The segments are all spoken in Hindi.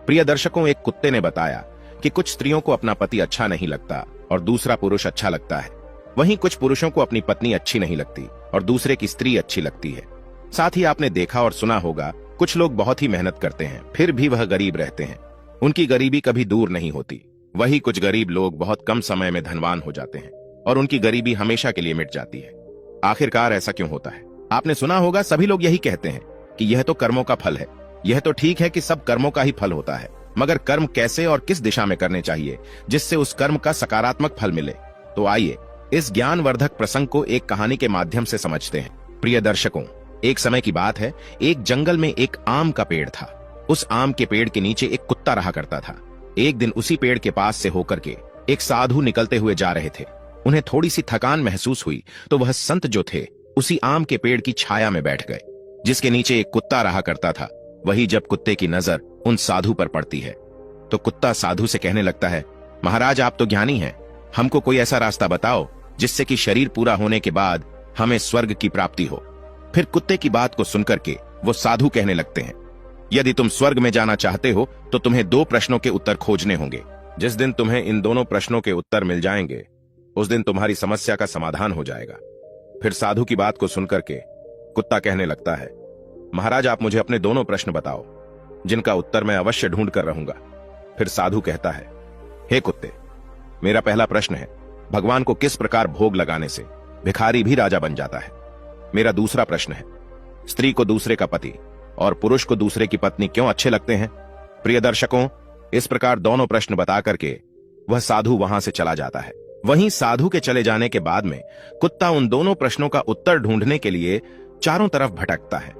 प्रिय दर्शकों, एक कुत्ते ने बताया कि कुछ स्त्रियों को अपना पति अच्छा नहीं लगता और दूसरा पुरुष अच्छा लगता है। वहीं कुछ पुरुषों को अपनी पत्नी अच्छी नहीं लगती और दूसरे की स्त्री अच्छी लगती है। साथ ही आपने देखा और सुना होगा, कुछ लोग बहुत ही मेहनत करते हैं फिर भी वह गरीब रहते हैं। उनकी गरीबी कभी दूर नहीं होती। वही कुछ गरीब लोग बहुत कम समय में धनवान हो जाते हैं और उनकी गरीबी हमेशा के लिए मिट जाती है। आखिरकार ऐसा क्यों होता है? आपने सुना होगा, सभी लोग यही कहते हैं कि यह तो कर्मों का फल है। यह तो ठीक है कि सब कर्मों का ही फल होता है, मगर कर्म कैसे और किस दिशा में करने चाहिए जिससे उस कर्म का सकारात्मक फल मिले? तो आइए इस ज्ञानवर्धक प्रसंग को एक कहानी के माध्यम से समझते हैं। प्रिय दर्शकों, एक समय की बात है, एक जंगल में एक आम का पेड़ था। उस आम के पेड़ के नीचे एक कुत्ता रहा करता था। एक दिन उसी पेड़ के पास से होकर के एक साधु निकलते हुए जा रहे थे। उन्हें थोड़ी सी थकान महसूस हुई तो वह संत जो थे उसी आम के पेड़ की छाया में बैठ गए, जिसके नीचे एक कुत्ता रहा करता था। वही जब कुत्ते की नजर उन साधु पर पड़ती है तो कुत्ता साधु से कहने लगता है, महाराज आप तो ज्ञानी हैं, हमको कोई ऐसा रास्ता बताओ जिससे कि शरीर पूरा होने के बाद हमें स्वर्ग की प्राप्ति हो। फिर कुत्ते की बात को सुनकर के वो साधु कहने लगते हैं, यदि तुम स्वर्ग में जाना चाहते हो तो तुम्हें 2 प्रश्नों के उत्तर खोजने होंगे। जिस दिन तुम्हें इन दोनों प्रश्नों के उत्तर मिल जाएंगे उस दिन तुम्हारी समस्या का समाधान हो जाएगा। फिर साधु की बात को सुनकर के कुत्ता कहने लगता है, महाराज आप मुझे अपने दोनों प्रश्न बताओ जिनका उत्तर मैं अवश्य ढूंढ कर रहूंगा। फिर साधु कहता है, हे कुत्ते, मेरा पहला प्रश्न है, भगवान को किस प्रकार भोग लगाने से भिखारी भी राजा बन जाता है? मेरा दूसरा प्रश्न है, स्त्री को दूसरे का पति और पुरुष को दूसरे की पत्नी क्यों अच्छे लगते हैं? प्रिय दर्शकों, इस प्रकार दोनों प्रश्न बता करके वह साधु वहां से चला जाता है। वहीं साधु के चले जाने के बाद में कुत्ता उन दोनों प्रश्नों का उत्तर ढूंढने के लिए चारों तरफ भटकता है,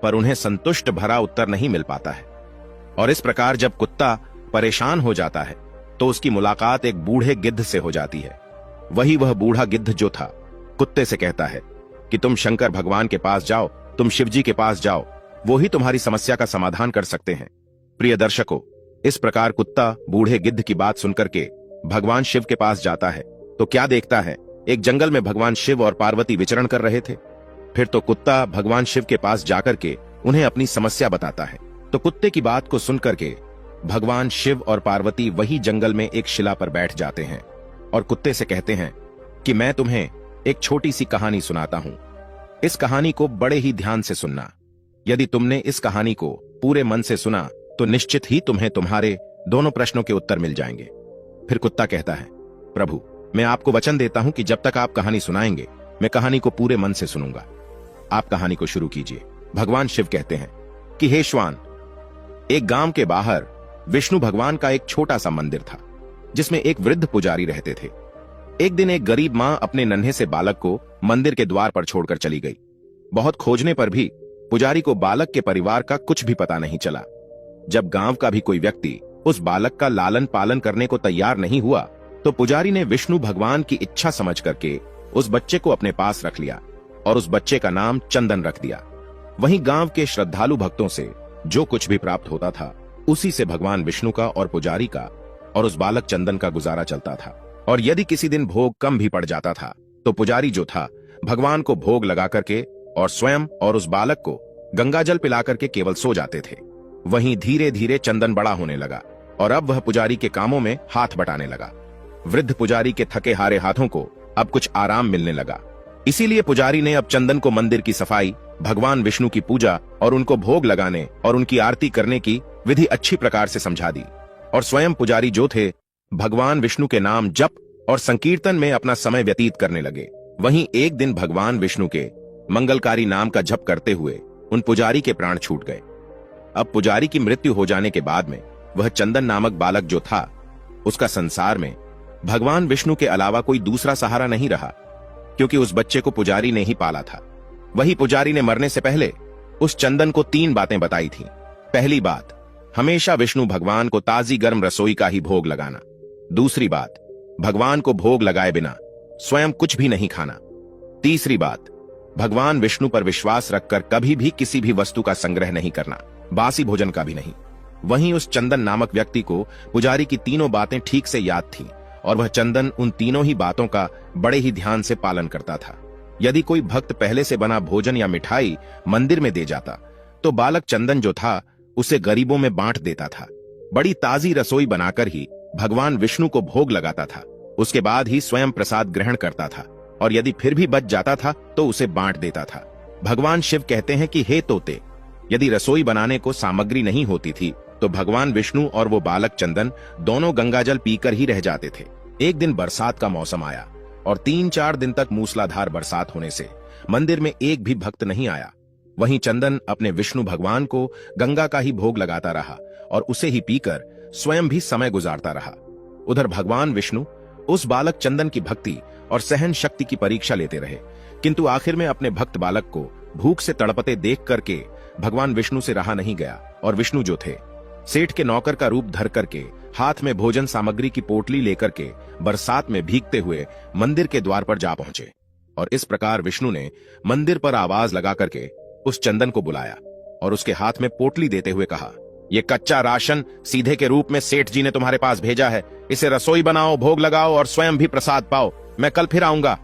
पर उन्हें संतुष्ट भरा उत्तर नहीं मिल पाता है। और इस प्रकार जब कुत्ता परेशान हो जाता है तो उसकी मुलाकात एक बूढ़े गिद्ध से हो जाती है। वही वह बूढ़ा गिद्ध जो था कुत्ते से कहता है कि तुम शंकर भगवान के पास जाओ, तुम शिव जी के पास जाओ, वो ही तुम्हारी समस्या का समाधान कर सकते हैं। प्रिय दर्शकों, इस प्रकार कुत्ता बूढ़े गिद्ध की बात सुनकर के भगवान शिव के पास जाता है तो क्या देखता है, एक जंगल में भगवान शिव और पार्वती विचरण कर रहे थे। फिर तो कुत्ता भगवान शिव के पास जाकर के उन्हें अपनी समस्या बताता है। तो कुत्ते की बात को सुनकर के भगवान शिव और पार्वती वही जंगल में एक शिला पर बैठ जाते हैं और कुत्ते से कहते हैं कि मैं तुम्हें एक छोटी सी कहानी सुनाता हूं। इस कहानी को बड़े ही ध्यान से सुनना। यदि तुमने इस कहानी को पूरे मन से सुना तो निश्चित ही तुम्हें तुम्हारे दोनों प्रश्नों के उत्तर मिल जाएंगे। फिर कुत्ता कहता है, प्रभु मैं आपको वचन देता हूं कि जब तक आप कहानी सुनाएंगे मैं कहानी को पूरे मन से सुनूंगा। आप कहानी को शुरू कीजिए। भगवान शिव कहते हैं कि हे श्वान, एक गांव के बाहर विष्णु भगवान का एक छोटा सा मंदिर था जिसमें एक वृद्ध पुजारी रहते थे। एक दिन एक गरीब मां अपने नन्हे से बालक को मंदिर के द्वार पर छोड़कर चली गई। बहुत खोजने पर भी पुजारी को बालक के परिवार का कुछ भी पता नहीं चला। जब गांव का भी कोई व्यक्ति उस बालक का लालन पालन करने को तैयार नहीं हुआ तो पुजारी ने विष्णु भगवान की इच्छा समझ करके उस बच्चे को अपने पास रख लिया और उस बच्चे का नाम चंदन रख दिया। वहीं गांव के श्रद्धालु भक्तों से जो कुछ भी प्राप्त होता था उसी से भगवान विष्णु का और पुजारी का और उस बालक चंदन का गुजारा चलता था। और यदि किसी दिन भोग कम भी पड़ जाता था तो पुजारी जो था भगवान को भोग लगा करके और स्वयं और उस बालक को गंगाजल पिला करके केवल सो जाते थे। वहीं धीरे धीरे चंदन बड़ा होने लगा और अब वह पुजारी के कामों में हाथ बटाने लगा। वृद्ध पुजारी के थके हारे हाथों को अब कुछ आराम मिलने लगा। इसीलिए पुजारी ने अब चंदन को मंदिर की सफाई, भगवान विष्णु की पूजा और उनको भोग लगाने और उनकी आरती करने की विधि अच्छी प्रकार से समझा दी। और स्वयं पुजारी जो थे भगवान विष्णु के नाम जप और संकीर्तन में अपना समय व्यतीत करने लगे। वहीं एक दिन भगवान विष्णु के मंगलकारी नाम का जप करते हुए उन पुजारी के प्राण छूट गए। अब पुजारी की मृत्यु हो जाने के बाद में वह चंदन नामक बालक जो था उसका संसार में भगवान विष्णु के अलावा कोई दूसरा सहारा नहीं रहा, क्योंकि उस बच्चे को पुजारी ने ही पाला था। वही पुजारी ने मरने से पहले उस चंदन को 3 बातें बताई थी। पहली बात, हमेशा विष्णु भगवान को ताजी गर्म रसोई का ही भोग लगाना। दूसरी बात, भगवान को भोग लगाए बिना स्वयं कुछ भी नहीं खाना। तीसरी बात, भगवान विष्णु पर विश्वास रखकर कभी भी किसी भी वस्तु का संग्रह नहीं करना, बासी भोजन का भी नहीं। वहीं उस चंदन नामक व्यक्ति को पुजारी की तीनों बातें ठीक से याद थीं और वह चंदन उन तीनों ही बातों का बड़े ही ध्यान से पालन करता था। यदि कोई भक्त पहले से बना भोजन या मिठाई मंदिर में दे जाता तो बालक चंदन जो था उसे गरीबों में बांट देता था। बड़ी ताजी रसोई बनाकर ही भगवान विष्णु को भोग लगाता था। उसके बाद ही स्वयं प्रसाद ग्रहण करता था और यदि फिर भी बच जाता था तो उसे बांट देता था। भगवान शिव कहते हैं कि हे तोते, यदि रसोई बनाने को सामग्री नहीं होती थी तो भगवान विष्णु और वो बालक चंदन दोनों गंगाजल पीकर ही रह जाते थे। एक दिन बरसात का मौसम आया और 3-4 दिन तक मूसलाधार बरसात होने से मंदिर में एक भी भक्त नहीं आया। वहीं चंदन अपने विष्णु भगवान को गंगा का ही भोग लगाता रहा और उसे ही पीकर स्वयं भी समय गुजारता रहा। उधर भगवान विष्णु उस बालक चंदन की भक्ति और सहन शक्ति की परीक्षा लेते रहे, किंतु आखिर में अपने भक्त बालक को भूख से तड़पते देख करके भगवान विष्णु से रहा नहीं गया और विष्णु जो थे सेठ के नौकर का रूप धर करके हाथ में भोजन सामग्री की पोटली लेकर के बरसात में भीगते हुए मंदिर के द्वार पर जा पहुंचे। और इस प्रकार विष्णु ने मंदिर पर आवाज लगा करके उस चंदन को बुलाया और उसके हाथ में पोटली देते हुए कहा, ये कच्चा राशन सीधे के रूप में सेठ जी ने तुम्हारे पास भेजा है, इसे रसोई बनाओ, भोग लगाओ और स्वयं भी प्रसाद पाओ, मैं कल फिर आऊंगा।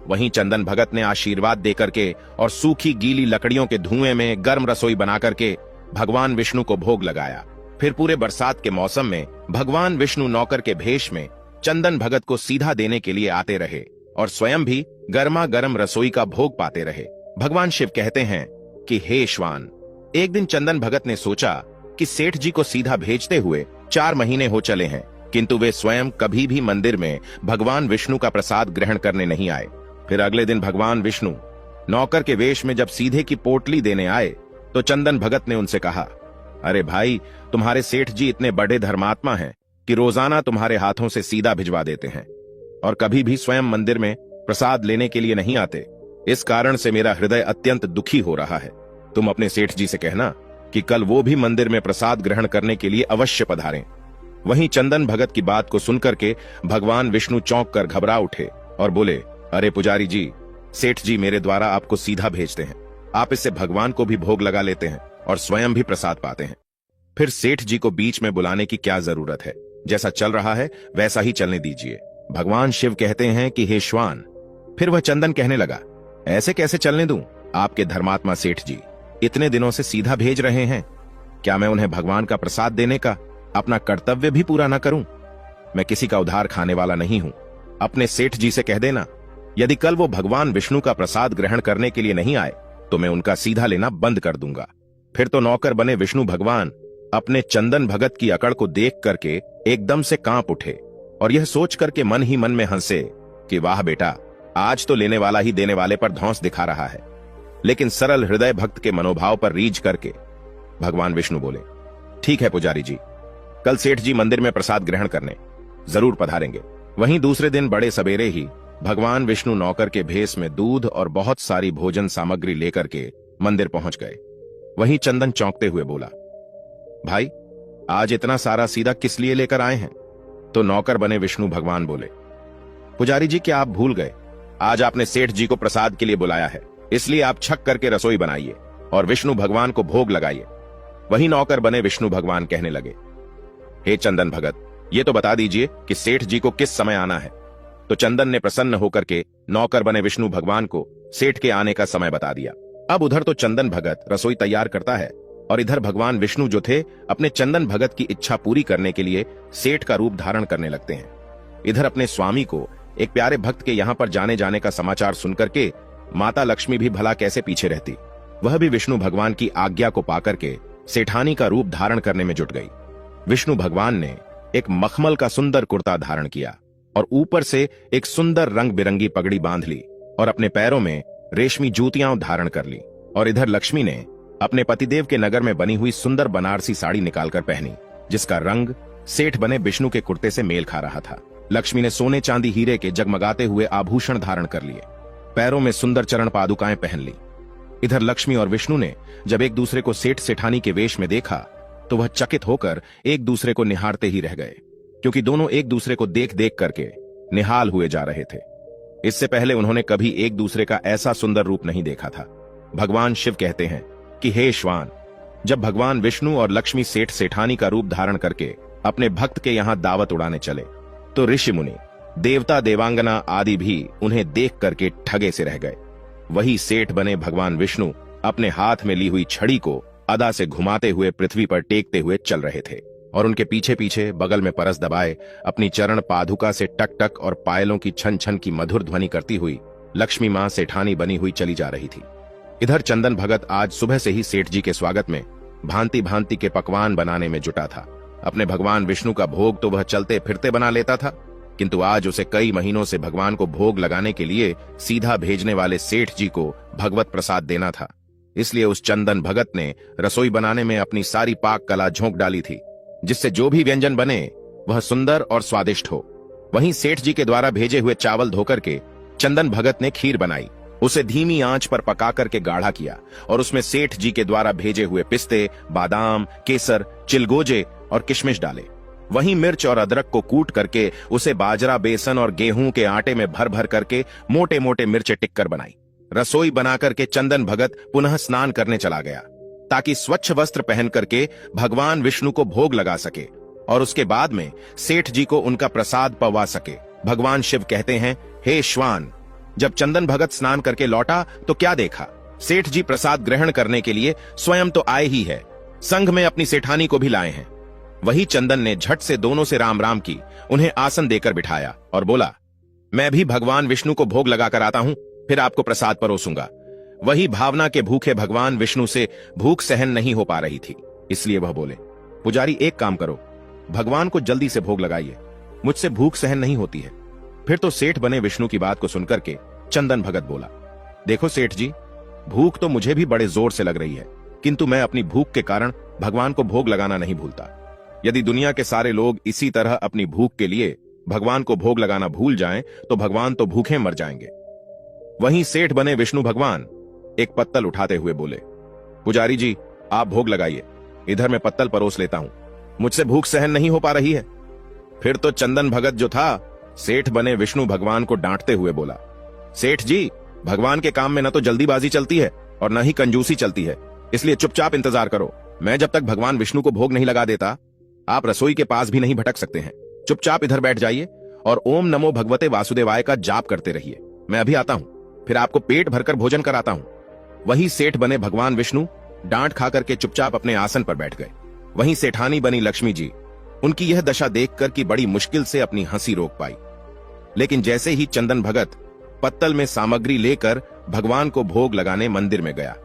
वहीं चंदन भगत ने आशीर्वाद देकर के और सूखी गीली लकड़ियों के धुएं में गर्म रसोई बना करके भगवान विष्णु को भोग लगाया। फिर पूरे बरसात के मौसम में भगवान विष्णु नौकर के भेष में चंदन भगत को सीधा देने के लिए आते रहे और स्वयं भी गर्मा गर्म रसोई का भोग पाते रहे। भगवान शिव कहते हैं कि हे श्वान, एक दिन चंदन भगत ने सोचा कि सेठ जी को सीधा भेजते हुए 4 महीने हो चले हैं, किंतु वे स्वयं कभी भी मंदिर में भगवान विष्णु का प्रसाद ग्रहण करने नहीं आए। फिर अगले दिन भगवान विष्णु नौकर के वेश में जब सीधे की पोटली देने आए तो चंदन भगत ने उनसे कहा, अरे भाई, तुम्हारे सेठ जी इतने बड़े धर्मात्मा हैं कि रोजाना तुम्हारे हाथों से सीधा भिजवा देते हैं और कभी भी स्वयं मंदिर में प्रसाद लेने के लिए नहीं आते। इस कारण से मेरा हृदय अत्यंत दुखी हो रहा है। तुम अपने सेठ जी से कहना कि कल वो भी मंदिर में प्रसाद ग्रहण करने के लिए अवश्य पधारें। वहीं चंदन भगत की बात को सुनकर के भगवान विष्णु चौंक कर घबरा उठे और बोले, अरे पुजारी जी, सेठ जी मेरे द्वारा आपको सीधा भेजते हैं, आप इससे भगवान को भी भोग लगा लेते हैं और स्वयं भी प्रसाद पाते हैं। फिर सेठ जी को बीच में बुलाने की क्या जरूरत है, जैसा चल रहा है वैसा ही चलने दीजिए। भगवान शिव कहते हैं कि हे श्वान। फिर वह चंदन कहने लगा, ऐसे कैसे चलने दूं? आपके धर्मात्मा सेठ जी इतने दिनों से सीधा भेज रहे हैं, क्या मैं उन्हें भगवान का प्रसाद देने का अपना कर्तव्य भी पूरा न करूं? मैं किसी का उधार खाने वाला नहीं हूं। अपने सेठ जी से कह देना, यदि कल वो भगवान विष्णु का प्रसाद ग्रहण करने के लिए नहीं आए तो मैं उनका सीधा लेना बंद कर दूंगा। फिर तो नौकर बने विष्णु भगवान अपने चंदन भगत की अकड़ को देख करके एकदम से कांप उठे और यह सोच करके मन ही मन में हंसे कि वाह बेटा, आज तो लेने वाला ही देने वाले पर धौंस दिखा रहा है। लेकिन सरल हृदय भक्त के मनोभाव पर रीझ करके भगवान विष्णु बोले, ठीक है पुजारी जी, कल सेठ जी मंदिर में प्रसाद ग्रहण करने जरूर पधारेंगे। वहीं दूसरे दिन बड़े सवेरे ही भगवान विष्णु नौकर के भेष में दूध और बहुत सारी भोजन सामग्री लेकर के मंदिर पहुंच गए। वहीं चंदन चौंकते हुए बोला, भाई, आज इतना सारा सीधा किस लिए लेकर आए हैं? तो नौकर बने विष्णु भगवान बोले, पुजारी जी, क्या आप भूल गए? आज आपने सेठ जी को प्रसाद के लिए बुलाया है, इसलिए आप छक करके रसोई बनाइए और विष्णु भगवान को भोग लगाइए। वहीं नौकर बने विष्णु भगवान कहने लगे, हे चंदन भगत, ये तो बता दीजिए कि सेठ जी को किस समय आना है। तो चंदन ने प्रसन्न होकर के नौकर बने विष्णु भगवान को सेठ के आने का समय बता दिया। अब उधर तो चंदन भगत रसोई तैयार करता है और इधर भगवान विष्णु जो थे अपने चंदन भगत की इच्छा पूरी करने के लिए सेठ का रूप धारण करने लगते हैं। इधर अपने स्वामी को एक प्यारे भक्त के यहाँ पर जाने का समाचार सुनकर के माता लक्ष्मी भी भला कैसे पीछे रहती, वह भी विष्णु भगवान की आज्ञा को पाकर के सेठानी का रूप धारण करने में जुट गई। विष्णु भगवान ने एक मखमल का सुंदर कुर्ता धारण किया और ऊपर से एक सुंदर रंग बिरंगी पगड़ी बांध ली और अपने पैरों में रेशमी जूतियां धारण कर ली। और इधर लक्ष्मी ने अपने पतिदेव के नगर में बनी हुई सुंदर बनारसी साड़ी निकालकर पहनी, जिसका रंग सेठ बने विष्णु के कुर्ते से मेल खा रहा था। लक्ष्मी ने सोने चांदी हीरे के जगमगाते हुए आभूषण धारण कर लिए, पैरों में सुंदर चरण पादुकाएं पहन ली। इधर लक्ष्मी और विष्णु ने जब एक दूसरे को सेठ सेठानी के वेश में देखा तो वह चकित होकर एक दूसरे को निहारते ही रह गए, क्योंकि दोनों एक दूसरे को देख देख करके निहाल हुए जा रहे थे। इससे पहले उन्होंने कभी एक दूसरे का ऐसा सुंदर रूप नहीं देखा था। भगवान शिव कहते हैं कि हे श्वान, जब भगवान विष्णु और लक्ष्मी सेठ सेठानी का रूप धारण करके अपने भक्त के यहाँ दावत उड़ाने चले तो ऋषि मुनि, देवता देवांगना आदि भी उन्हें देख करके ठगे से रह गए। वही सेठ बने भगवान विष्णु अपने हाथ में ली हुई छड़ी को अदा से घुमाते हुए पृथ्वी पर टेकते हुए चल रहे थे और उनके पीछे पीछे बगल में परस दबाए अपनी चरण पादुका से टक टक और पायलों की छन छन की मधुर ध्वनि करती हुई लक्ष्मी मां सेठानी बनी हुई चली जा रही थी। इधर चंदन भगत आज सुबह से ही सेठ जी के स्वागत में भांति भांति के पकवान बनाने में जुटा था। अपने भगवान विष्णु का भोग तो वह चलते फिरते बना लेता था, किंतु आज उसे कई महीनों से भगवान को भोग लगाने के लिए सीधा भेजने वाले सेठ जी को भगवत प्रसाद देना था। इसलिए उस चंदन भगत ने रसोई बनाने में अपनी सारी पाक कला झोंक डाली थी, जिससे जो भी व्यंजन बने वह सुंदर और स्वादिष्ट हो। वहीं सेठ जी के द्वारा भेजे हुए चावल धोकर के चंदन भगत ने खीर बनाई, उसे धीमी आंच पर पका करके गाढ़ा किया और उसमें सेठ जी के द्वारा भेजे हुए पिस्ते, बादाम, केसर, चिलगोजे और किशमिश डाले। वहीं मिर्च और अदरक को कूट करके उसे बाजरा, बेसन और गेहूं के आटे में भर भर करके मोटे मोटे मिर्चे टिक्कर बनाई। रसोई बनाकर के चंदन भगत पुनः स्नान करने चला गया ताकि स्वच्छ वस्त्र पहन करके भगवान विष्णु को भोग लगा सके और उसके बाद में सेठ जी को उनका प्रसाद पवा सके। भगवान शिव कहते हैं, हे श्वान, जब चंदन भगत स्नान करके लौटा तो क्या देखा, सेठ जी प्रसाद ग्रहण करने के लिए स्वयं तो आए ही है, संग में अपनी सेठानी को भी लाए हैं। वही चंदन ने झट से दोनों से राम राम की, उन्हें आसन देकर बिठाया और बोला, मैं भी भगवान विष्णु को भोग लगाकर आता हूं, फिर आपको प्रसाद परोसूंगा। वही भावना के भूखे भगवान विष्णु से भूख सहन नहीं हो पा रही थी, इसलिए वह बोले, पुजारी एक काम करो, भगवान को जल्दी से भोग लगाइए, मुझसे भूख सहन नहीं होती है। फिर तो सेठ बने विष्णु की बात को सुनकर के चंदन भगत बोला, देखो सेठ जी, भूख तो मुझे भी बड़े जोर से लग रही है, किंतु मैं अपनी भूख के कारण भगवान को भोग लगाना नहीं भूलता। यदि दुनिया के सारे लोग इसी तरह अपनी भूख के लिए भगवान को भोग लगाना भूल जाएं, तो भगवान तो भूखे मर जाएंगे। वहीं सेठ बने विष्णु भगवान एक पत्तल उठाते हुए बोले, पुजारी जी आप भोग लगाइए, इधर मैं पत्तल परोस लेता हूं, मुझसे भूख सहन नहीं हो पा रही है। फिर तो चंदन भगत जो था सेठ बने विष्णु भगवान को डांटते हुए बोला, सेठ जी, भगवान के काम में न तो जल्दीबाजी चलती है और न ही कंजूसी चलती है, इसलिए चुपचाप इंतजार करो। मैं जब तक भगवान विष्णु को भोग नहीं लगा देता, आप रसोई के पास भी नहीं भटक सकते हैं। चुपचाप इधर बैठ जाइए और ओम नमो भगवते वासुदेवाय का जाप करते रहिए। मैं अभी आता हूं, फिर आपको पेट भरकर भोजन कराता हूं। वही सेठ बने भगवान विष्णु डांट खा करके चुपचाप अपने आसन पर बैठ गए। वहीं सेठानी बनी लक्ष्मी जी उनकी यह दशा देखकर कि बड़ी मुश्किल से अपनी हंसी रोक पाई। लेकिन जैसे ही चंदन भगत पत्तल में सामग्री लेकर भगवान को भोग लगाने मंदिर में गया,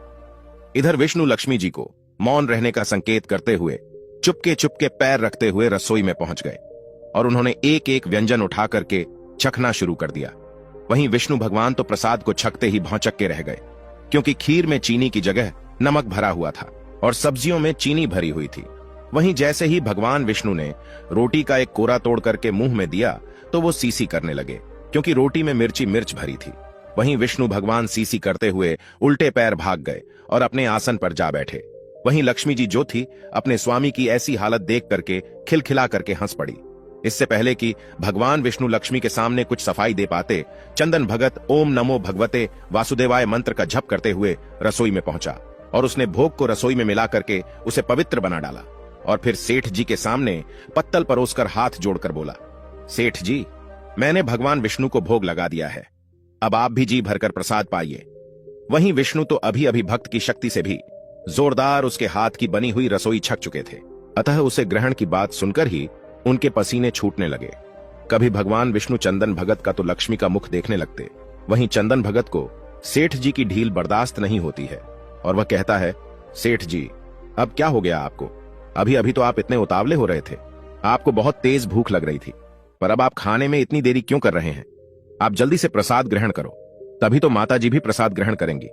इधर विष्णु लक्ष्मी जी को मौन रहने का संकेत करते हुए चुपके चुपके पैर रखते हुए रसोई में पहुंच गए और उन्होंने एक एक व्यंजन उठा करके चखना शुरू कर दिया। वहीं विष्णु भगवान तो प्रसाद को छकते ही भौचक के रह गए, क्योंकि खीर में चीनी की जगह नमक भरा हुआ था और सब्जियों में चीनी भरी हुई थी। वहीं जैसे ही भगवान विष्णु ने रोटी का एक कोरा तोड़ करके मुंह में दिया तो वो सीसी करने लगे, क्योंकि रोटी में मिर्च भरी थी। वहीं विष्णु भगवान सीसी करते हुए उल्टे पैर भाग गए और अपने आसन पर जा बैठे। वहीं लक्ष्मी जी जो थी अपने स्वामी की ऐसी हालत देख करके खिलखिला करके हंस पड़ी। इससे पहले कि भगवान विष्णु लक्ष्मी के सामने कुछ सफाई दे पाते, चंदन भगत ओम नमो भगवते वासुदेवाय मंत्र का जप करते हुए रसोई में पहुंचा और उसने भोग को रसोई में मिला करके उसे पवित्र बना डाला और फिर सेठ जी के सामने पत्तल परोसकर हाथ जोड़कर बोला, सेठ जी, मैंने भगवान विष्णु को भोग लगा दिया है, अब आप भी जी भरकर प्रसाद पाइए। वहीं विष्णु तो अभी अभी भक्त की शक्ति से भी जोरदार उसके हाथ की बनी हुई रसोई छक चुके थे, अतः उसे ग्रहण की बात सुनकर ही उनके पसीने छूटने लगे। कभी भगवान विष्णु चंदन भगत का तो लक्ष्मी का मुख देखने लगते, वहीं चंदन भगत को सेठ जी की ढील बर्दाश्त नहीं होती है और वह कहता है, सेठ जी, अब क्या हो गया आपको? अभी अभी तो आप इतने उतावले हो रहे थे, आपको बहुत तेज भूख लग रही थी, पर अब आप खाने में इतनी देरी क्यों कर रहे हैं? आप जल्दी से प्रसाद ग्रहण करो, तभी तो माता जी भी प्रसाद ग्रहण करेंगी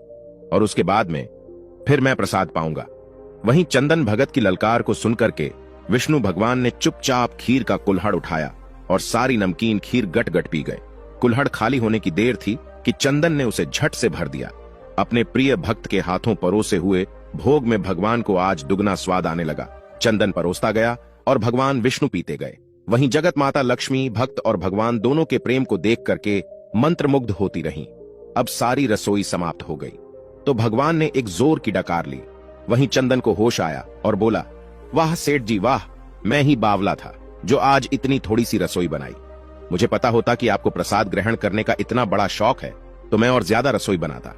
और उसके बाद में फिर मैं प्रसाद पाऊंगा। वहीं चंदन भगत की ललकार को सुनकर के विष्णु भगवान ने चुपचाप खीर का कुल्हड़ उठाया और सारी नमकीन खीर गट गट पी गए। कुल्हड़ खाली होने की देर थी कि चंदन ने उसे झट से भर दिया। अपने प्रिय भक्त के हाथों परोसे हुए भोग में भगवान को आज दुगना स्वाद आने लगा। चंदन परोसता गया और भगवान विष्णु पीते गए। वहीं जगत माता लक्ष्मी भक्त और भगवान दोनों के प्रेम को देख करके मंत्रमुग्ध होती रहीं। अब सारी रसोई समाप्त हो गई तो भगवान ने एक जोर की डकार ली। वहीं चंदन को होश आया और बोला, वाह सेठ जी वाह, मैं ही बावला था जो आज इतनी थोड़ी सी रसोई बनाई। मुझे पता होता कि आपको प्रसाद ग्रहण करने का इतना बड़ा शौक है तो मैं और ज्यादा रसोई बनाता।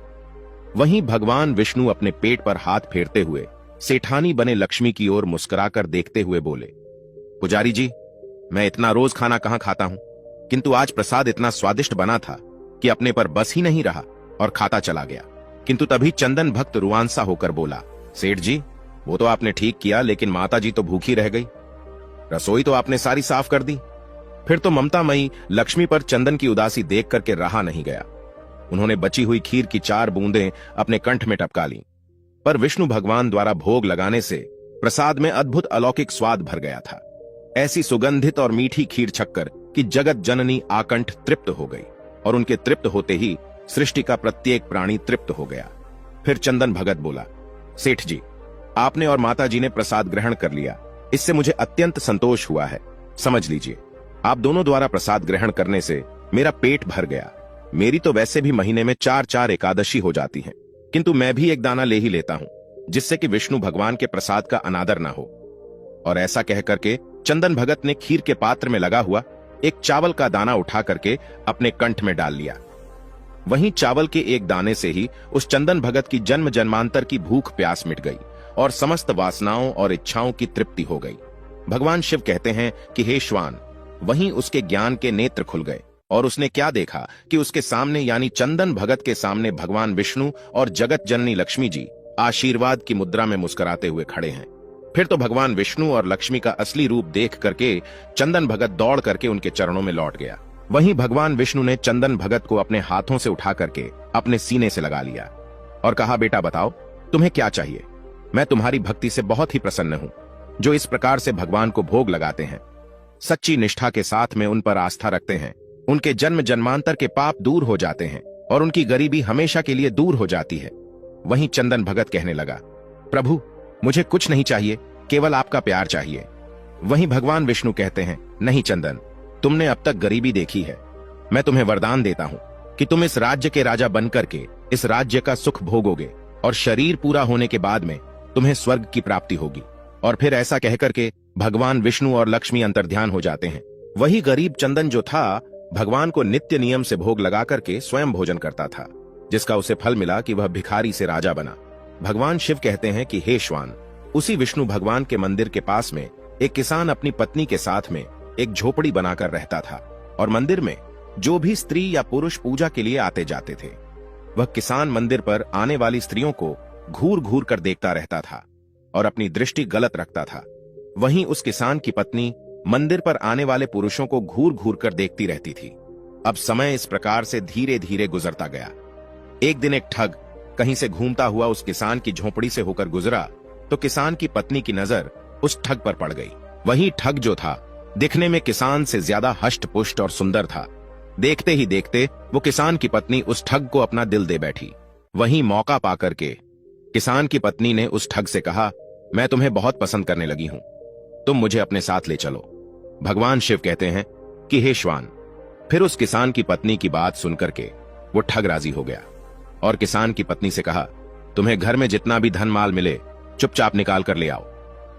वहीं भगवान विष्णु अपने पेट पर हाथ फेरते हुए सेठानी बने लक्ष्मी की ओर मुस्कुराकर देखते हुए बोले, पुजारी जी, मैं इतना रोज खाना कहाँ खाता हूँ, किंतु आज प्रसाद इतना स्वादिष्ट बना था कि अपने पर बस ही नहीं रहा और खाता चला गया। किंतु तभी चंदन भक्त रुआंसा होकर बोला, सेठ जी, वो तो आपने ठीक किया, लेकिन माता जी तो भूखी रह गई। रसोई तो आपने सारी साफ कर दी। फिर तो ममतामयी लक्ष्मी पर चंदन की उदासी देख करके रहा नहीं गया। उन्होंने बची हुई खीर की 4 बूंदें अपने कंठ में टपका लीं। पर विष्णु भगवान द्वारा भोग लगाने से प्रसाद में अद्भुत अलौकिक स्वाद भर गया था। ऐसी सुगंधित और मीठी खीर छक्कर कि जगत जननी आकंठ तृप्त हो गई, और उनके तृप्त होते ही सृष्टि का प्रत्येक प्राणी तृप्त हो गया। फिर चंदन भगत बोला, सेठ जी, आपने और माता जी ने प्रसाद ग्रहण कर लिया, इससे मुझे अत्यंत संतोष हुआ है। समझ लीजिए, आप दोनों द्वारा प्रसाद ग्रहण करने से मेरा पेट भर गया। मेरी तो वैसे भी महीने में 4-4 एकादशी हो जाती हैं, किंतु मैं भी एक दाना ले ही लेता हूं, जिससे कि विष्णु भगवान के प्रसाद का अनादर ना हो। और ऐसा कह करके चंदन भगत ने खीर के पात्र में लगा हुआ एक चावल का दाना उठा करके अपने कंठ में डाल लिया। वहीं चावल के एक दाने से ही उस चंदन भगत की जन्म जन्मांतर की भूख प्यास मिट गई और समस्त वासनाओं और इच्छाओं की तृप्ति हो गई। भगवान शिव कहते हैं कि हे श्वान, वहीं उसके ज्ञान के नेत्र खुल गए और उसने क्या देखा कि उसके सामने यानी चंदन भगत के सामने भगवान विष्णु और जगत जननी लक्ष्मी जी आशीर्वाद की मुद्रा में मुस्कुराते हुए खड़े हैं। फिर तो भगवान विष्णु और लक्ष्मी का असली रूप देख करके चंदन भगत दौड़ करके उनके चरणों में लौट गया। वहीं भगवान विष्णु ने चंदन भगत को अपने हाथों से उठा करके अपने सीने से लगा लिया और कहा, बेटा बताओ, तुम्हें क्या चाहिए? मैं तुम्हारी भक्ति से बहुत ही प्रसन्न हूं, जो इस प्रकार से भगवान को भोग लगाते हैं, सच्ची निष्ठा के साथ में उन पर आस्था रखते हैं, उनके जन्म जन्मांतर के पाप दूर हो जाते हैं और उनकी गरीबी हमेशा के लिए दूर हो जाती है। वहीं चंदन भगत कहने लगा, प्रभु, मुझे कुछ नहीं चाहिए, केवल आपका प्यार चाहिए। वहीं भगवान विष्णु कहते हैं, नहीं चंदन, तुमने अब तक गरीबी देखी है। मैं तुम्हें वरदान देता हूं कि तुम इस राज्य के राजा बनकर के इस राज्य का सुख भोगोगे और शरीर पूरा होने के बाद में तुम्हें स्वर्ग की प्राप्ति होगी। और फिर ऐसा कहकर के भगवान विष्णु और लक्ष्मी अंतर्ध्यान हो जाते हैं। वही गरीब चंदन जो था, भगवान को नित्य नियम से भोग लगा करके स्वयं भोजन करता था, जिसका उसे फल मिला कि वह भिखारी से राजा बना। भगवान शिव कहते हैं कि हे श्वान, उसी विष्णु भगवान के मंदिर के पास में एक किसान अपनी पत्नी के साथ में एक झोपड़ी बनाकर रहता था, और मंदिर में जो भी स्त्री या पुरुष पूजा के लिए आते जाते थे, वह किसान मंदिर पर आने वाली स्त्रियों को घूर घूर कर देखता रहता था और अपनी दृष्टि गलत रखता था। वहीं उस किसान की पत्नी मंदिर पर आने वाले पुरुषों को घूर घूर कर देखती रहती थी। अब समय इस प्रकार से धीरे धीरे गुजरता गया। एक दिन एक ठग कहीं से घूमता हुआ उस किसान की झोपड़ी से होकर गुजरा, तो किसान की पत्नी की नजर उस ठग पर पड़ गई। वही ठग जो था, दिखने में किसान से ज्यादा हष्ट पुष्ट और सुंदर था। देखते ही देखते वो किसान की पत्नी उस ठग को अपना दिल दे बैठी। वहीं मौका पाकर के किसान की पत्नी ने उस ठग से कहा, मैं तुम्हें बहुत पसंद करने लगी हूं, तुम मुझे अपने साथ ले चलो। भगवान शिव कहते हैं कि हे श्वान, फिर उस किसान की पत्नी की बात सुनकर के वो ठग राजी हो गया और किसान की पत्नी से कहा, तुम्हें घर में जितना भी धन माल मिले चुपचाप निकाल कर ले आओ,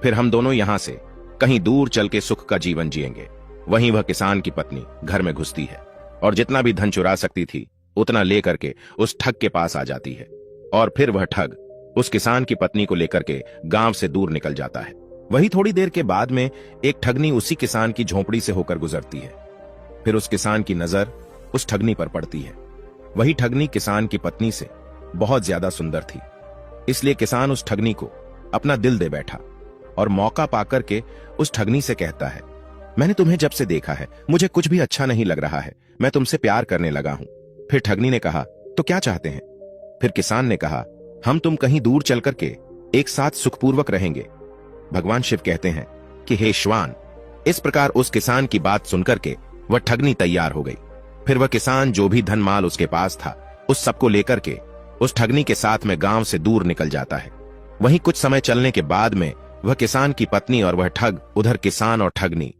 फिर हम दोनों यहां से कहीं दूर चल के सुख का जीवन जिएंगे। वहीं वह किसान की पत्नी घर में घुसती है और जितना भी धन चुरा सकती थी उतना ले करके उस ठग के पास आ जाती है, और फिर वह ठग उस किसान की पत्नी को लेकर के गांव से दूर निकल जाता है। वही थोड़ी देर के बाद में एक ठगनी उसी किसान की झोपड़ी से होकर गुजरती है। फिर उस किसान की नजर उस ठगनी पर पड़ती है। वही ठगनी किसान की पत्नी से बहुत ज्यादा सुंदर थी, इसलिए किसान उस ठगनी को अपना दिल दे बैठा और मौका पाकर के उस ठगनी से कहता है, मैंने तुम्हें जब से देखा है मुझे कुछ भी अच्छा नहीं लग रहा है, मैं तुमसे प्यार करने लगा हूं। फिर ठगनी ने कहा, तो क्या चाहते हैं? फिर किसान ने कहा, हम तुम कहीं दूर चल करके एक साथ सुखपूर्वक रहेंगे। भगवान शिव कहते हैं कि हे श्वान, इस प्रकार उस किसान की बात सुनकर के वह ठगनी तैयार हो गई। फिर वह किसान जो भी धन माल उसके पास था उस सबको लेकर के उस ठगनी के साथ में गांव से दूर निकल जाता है। वहीं कुछ समय चलने के बाद में वह किसान की पत्नी और वह ठग, उधर किसान और ठगनी,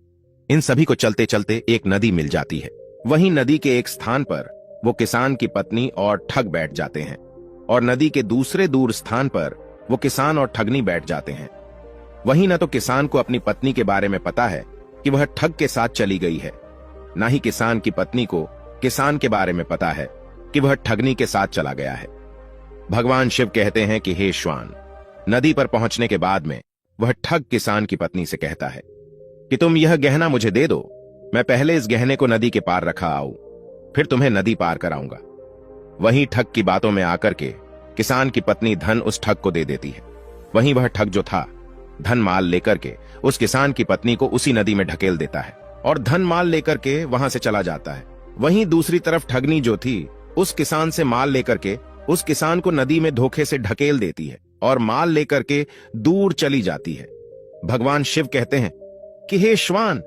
इन सभी को चलते चलते एक नदी मिल जाती है। वहीं नदी के एक स्थान पर वो किसान की पत्नी और ठग बैठ जाते हैं और नदी के दूसरे दूर स्थान पर वो किसान और ठगनी बैठ जाते हैं। वहीं न तो किसान को अपनी पत्नी के बारे में पता है कि वह ठग के साथ चली गई है, ना ही किसान की पत्नी को किसान के बारे में पता है कि वह ठगनी के साथ चला गया है। भगवान शिव कहते हैं कि हे श्वान, नदी पर पहुंचने के बाद में वह ठग किसान की पत्नी से कहता है कि तुम यह गहना मुझे दे दो, मैं पहले इस गहने को नदी के पार रखा आऊं, फिर तुम्हें नदी पार कराऊंगा। वहीं ठग की बातों में आकर के किसान की पत्नी धन उस ठग को दे देती है। वहीं वह ठग जो था धन माल लेकर के उस किसान की पत्नी को उसी नदी में ढकेल देता है और धन माल लेकर के वहां से चला जाता है। वहीं दूसरी तरफ ठगनी जो थी उस किसान से माल लेकर के उस किसान को नदी में धोखे से ढकेल देती है और माल लेकर के दूर चली जाती है। भगवान शिव कहते हैं कि हे श्वान,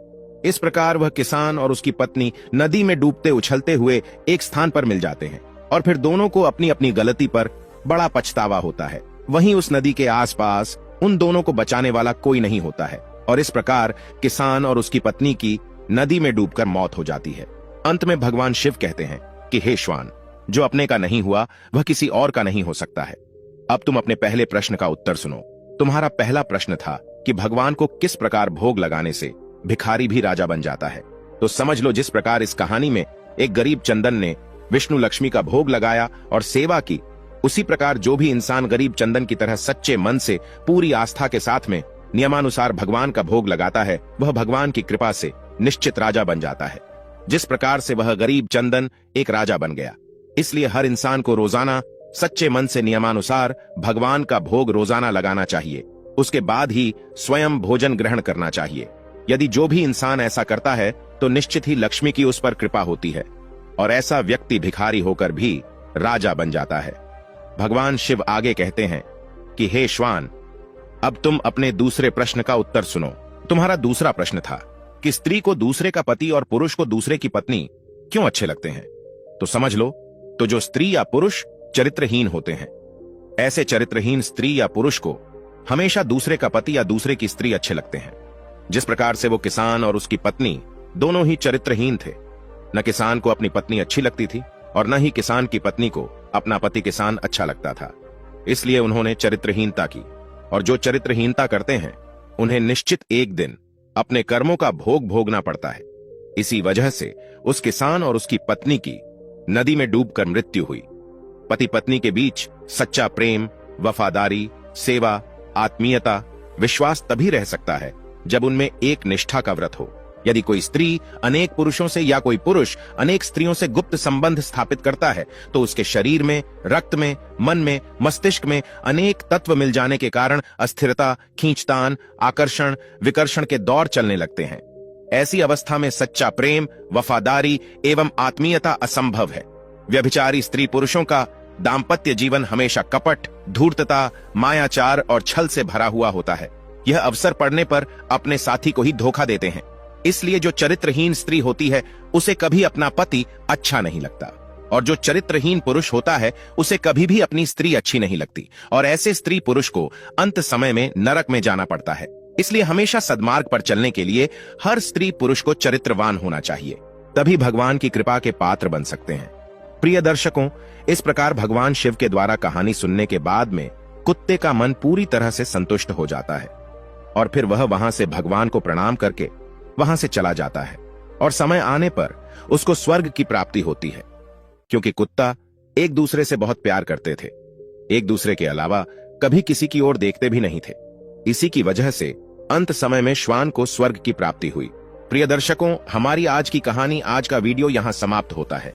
इस प्रकार वह किसान और उसकी पत्नी नदी में डूबते उछलते हुए एक स्थान पर मिल जाते हैं और फिर दोनों को अपनी अपनी गलती पर बड़ा पछतावा होता है। वहीं उस नदी के आसपास उन दोनों को बचाने वाला कोई नहीं होता है और इस प्रकार किसान और उसकी पत्नी की नदी में डूबकर मौत हो जाती है। अंत में भगवान शिव कहते हैं कि हे श्वान, जो अपने का नहीं हुआ वह किसी और का नहीं हो सकता है। अब तुम अपने पहले प्रश्न का उत्तर सुनो। तुम्हारा पहला प्रश्न था कि भगवान को किस प्रकार भोग लगाने से भिखारी भी राजा बन जाता है। तो समझ लो, जिस प्रकार इस कहानी में एक गरीब चंदन ने विष्णु लक्ष्मी का भोग लगाया और सेवा की, उसी प्रकार जो भी इंसान गरीब चंदन की तरह सच्चे मन से पूरी आस्था के साथ में नियमानुसार भगवान का भोग लगाता है, वह भगवान की कृपा से निश्चित राजा बन जाता है। जिस प्रकार से वह गरीब चंदन एक राजा बन गया, इसलिए हर इंसान को रोजाना सच्चे मन से नियमानुसार भगवान का भोग रोजाना लगाना चाहिए। उसके बाद ही स्वयं भोजन ग्रहण करना चाहिए। यदि जो भी इंसान ऐसा करता है तो निश्चित ही लक्ष्मी की उस पर कृपा होती है और ऐसा व्यक्ति भिखारी होकर भी राजा बन जाता है। भगवान शिव आगे कहते हैं कि हे श्वान, अब तुम अपने दूसरे प्रश्न का उत्तर सुनो। तुम्हारा दूसरा प्रश्न था कि स्त्री को दूसरे का पति और पुरुष को दूसरे की पत्नी क्यों अच्छे लगते हैं। तो समझ लो, तो जो स्त्री या पुरुष चरित्रहीन होते हैं, ऐसे चरित्रहीन स्त्री या पुरुष को हमेशा दूसरे का पति या दूसरे की स्त्री अच्छे लगते हैं। जिस प्रकार से वो किसान और उसकी पत्नी दोनों ही चरित्रहीन थे। न किसान को अपनी पत्नी अच्छी लगती थी और न ही किसान की पत्नी को अपना पति किसान अच्छा लगता था। इसलिए उन्होंने चरित्रहीनता की, और जो चरित्रहीनता करते हैं उन्हें निश्चित एक दिन अपने कर्मों का भोग भोगना पड़ता है। इसी वजह से उस किसान और उसकी पत्नी की नदी में डूबकर मृत्यु हुई। पति पत्नी के बीच सच्चा प्रेम, वफादारी, सेवा, आत्मीयता, विश्वास तभी रह सकता है जब उनमें एक निष्ठा का व्रत हो। यदि कोई स्त्री अनेक पुरुषों से या कोई पुरुष अनेक स्त्रियों से गुप्त संबंध स्थापित करता है तो उसके शरीर में, रक्त में, मन में, मस्तिष्क में अनेक तत्व मिल जाने के कारण अस्थिरता, खींचतान, आकर्षण, विकर्षण के दौर चलने लगते हैं। ऐसी अवस्था में सच्चा प्रेम, वफादारी एवं आत्मीयता असंभव है। व्यभिचारी स्त्री पुरुषों का दाम्पत्य जीवन हमेशा कपट, धूर्तता, मायाचार और छल से भरा हुआ होता है। यह अवसर पड़ने पर अपने साथी को ही धोखा देते हैं। इसलिए जो चरित्रहीन स्त्री होती है उसे कभी अपना पति अच्छा नहीं लगता, और जो चरित्रहीन पुरुष होता है उसे कभी भी अपनी स्त्री अच्छी नहीं लगती, और ऐसे स्त्री पुरुष को अंत समय में नरक में जाना पड़ता है। इसलिए हमेशा सद्मार्ग पर चलने के लिए हर स्त्री पुरुष को चरित्रवान होना चाहिए, तभी भगवान की कृपा के पात्र बन सकते हैं। प्रिय दर्शकों, इस प्रकार भगवान शिव के द्वारा कहानी सुनने के बाद में कुत्ते का मन पूरी तरह से संतुष्ट हो जाता है और फिर वह वहां से भगवान को प्रणाम करके वहां से चला जाता है और समय आने पर उसको स्वर्ग की प्राप्ति होती है, क्योंकि कुत्ता एक दूसरे से बहुत प्यार करते थे, एक दूसरे के अलावा कभी किसी की ओर देखते भी नहीं थे। इसी की वजह से अंत समय में श्वान को स्वर्ग की प्राप्ति हुई। प्रिय दर्शकों, हमारी आज की कहानी, आज का वीडियो यहां समाप्त होता है।